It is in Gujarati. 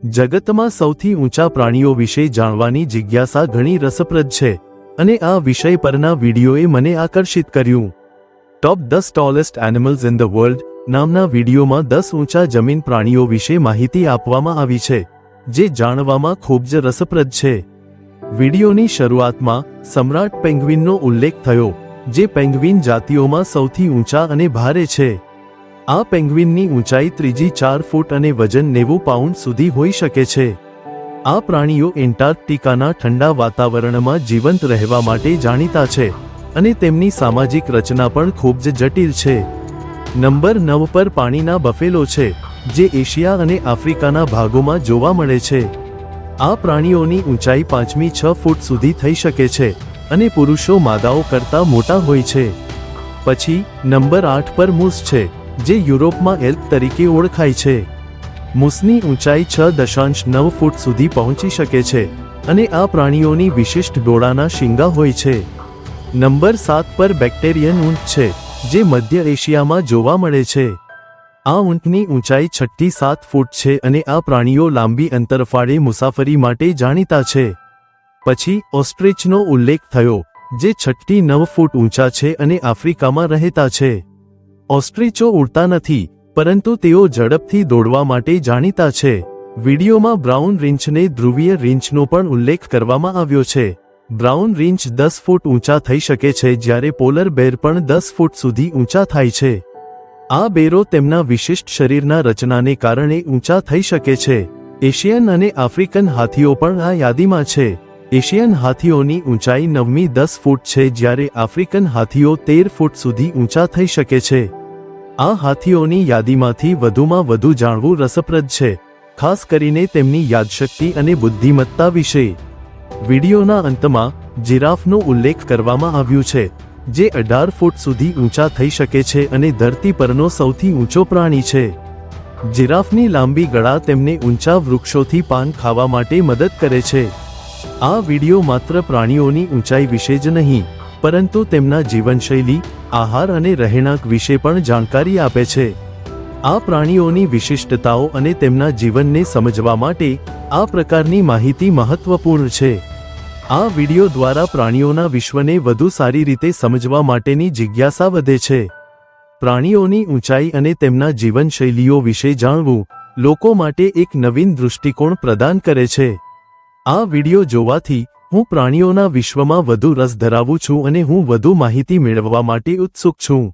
જગતમાં સૌથી ઊંચા પ્રાણીઓ વિશે જાણવાની જિજ્ઞાસા ઘણી રસપ્રદ છે અને આ વિષય પરના વિડીયોએ મને આકર્ષિત કર્યું. ટોપ 10 tallest animals in the world નામના વિડીયોમાં 10 ઊંચા જમીન પ્રાણીઓ વિશે માહિતી આપવામાં આવી છે, જે જાણવામાં ખૂબ જ રસપ્રદ છે. વિડીયોની શરૂઆતમાં સમ્રાટ પેંગ્વિનનો ઉલ્લેખ થયો, જે પેંગ્વિન જાતિઓમાં સૌથી ઊંચા અને ભારે છે. આ પેંગ્વિનની ઊંચાઈ ત્રીજી 4 ફૂટ અને વજન 90 પાઉન્ડ સુધી હોઈ શકે છે. આ પ્રાણીઓ એન્ટાર્કટિકાના ઠંડા વાતાવરણમાં જીવંત રહેવા માટે જાણીતા છે અને તેમની સામાજિક રચના પણ ખૂબ જ જટિલ છે. નંબર 9 પર પાણીના બફેલો છે, જે એશિયા અને આફ્રિકાના ભાગોમાં જોવા મળે છે. આ પ્રાણીઓની ઊંચાઈ 5મી 6 ફૂટ સુધી થઈ શકે છે અને પુરુષો માદાઓ કરતાં મોટા હોય છે. પછી નંબર 8 પર મૂસ છે, જે યુરોપમાં એલ્ક તરીકે ઓળખાય છે. મૂસની ઊંચાઈ 6.9 ફૂટ સુધી પહોંચી શકે છે અને આ પ્રાણીઓની વિશિષ્ટ ડોળાના શીંગા હોય છે. નંબર 7 પર બેક્ટેરિયન ઊંટ છે, જે મધ્ય એશિયામાં જોવા મળે છે. આ ઊંટની ઊંચાઈ 6 થી 7 ફૂટ છે અને આ પ્રાણીઓ લાંબી અંતરફાળે મુસાફરી માટે જાણીતા છે. પછી ઓસ્ટ્રિચનો ઉલ્લેખ થયો, જે 6 થી 9 ફૂટ ઊંચા છે અને આફ્રિકામાં રહેતા છે. ઓસ્ટ્રિચો ઉડતા નથી, પરંતુ તેઓ ઝડપથી દોડવા માટે જાણીતા છે. વિડીયોમાં બ્રાઉન રીંછને ધ્રુવીય રીંછનો પણ ઉલ્લેખ કરવામાં આવ્યો છે. બ્રાઉન રીંછ 10 ફૂટ ઊંચા થઈ શકે છે, જ્યારે પોલર બેર પણ 10 ફૂટ સુધી ઊંચા થાય છે. આ બેરો તેમના વિશિષ્ટ શરીરના રચનાને કારણે ઊંચા થઈ શકે છે. એશિયન અને આફ્રિકન હાથીઓ પણ આ યાદીમાં છે. એશિયન હાથીઓની ઊંચાઈ 9મી 10 ફૂટ છે, જ્યારે આફ્રિકન હાથીઓ 13 ફૂટ સુધી ઊંચા થઈ શકે છે. આ હાથીઓની યાદીમાંથી વધુમાં વધુ જાણવું રસપ્રદ છે, ખાસ કરીને તેમની યાદશક્તિ અને બુદ્ધિમત્તા વિશે. વિડીયોના અંતમાં જિરાફનો ઉલ્લેખ કરવામાં આવ્યો છે, જે 18 ફૂટ સુધી ઊંચા થઈ શકે છે અને ધરતી પરનો સૌથી ઊંચો પ્રાણી છે. જિરાફની લાંબી ગળા તેમને ઊંચા વૃક્ષોથી પાન ખાવા માટે મદદ કરે છે. આ વિડીયો માત્ર પ્રાણીઓની ઊંચાઈ વિશે જ નહીં, પરંતુ તેમના જીવનશૈલી, આહાર અને રહેણાંક વિશે પણ જાણકારી આપે છે. આ પ્રાણીઓની વિશિષ્ટતાઓ અને તેમના જીવનને સમજવા માટે આ પ્રકારની માહિતી મહત્વપૂર્ણ છે. આ વિડીયો દ્વારા પ્રાણીઓના વિશ્વને વધુ સારી રીતે સમજવા માટેની જિજ્ઞાસા વધે છે. પ્રાણીઓની ઊંચાઈ અને તેમના જીવનશૈલીઓ વિશે જાણવું લોકો માટે એક નવીન દૃષ્ટિકોણ પ્રદાન કરે છે. આ વિડીયો જોવાથી હું પ્રાણીઓના વિશ્વમાં વધુ રસ ધરાવું છું અને હું વધુ માહિતી મેળવવા માટે ઉત્સુક છું.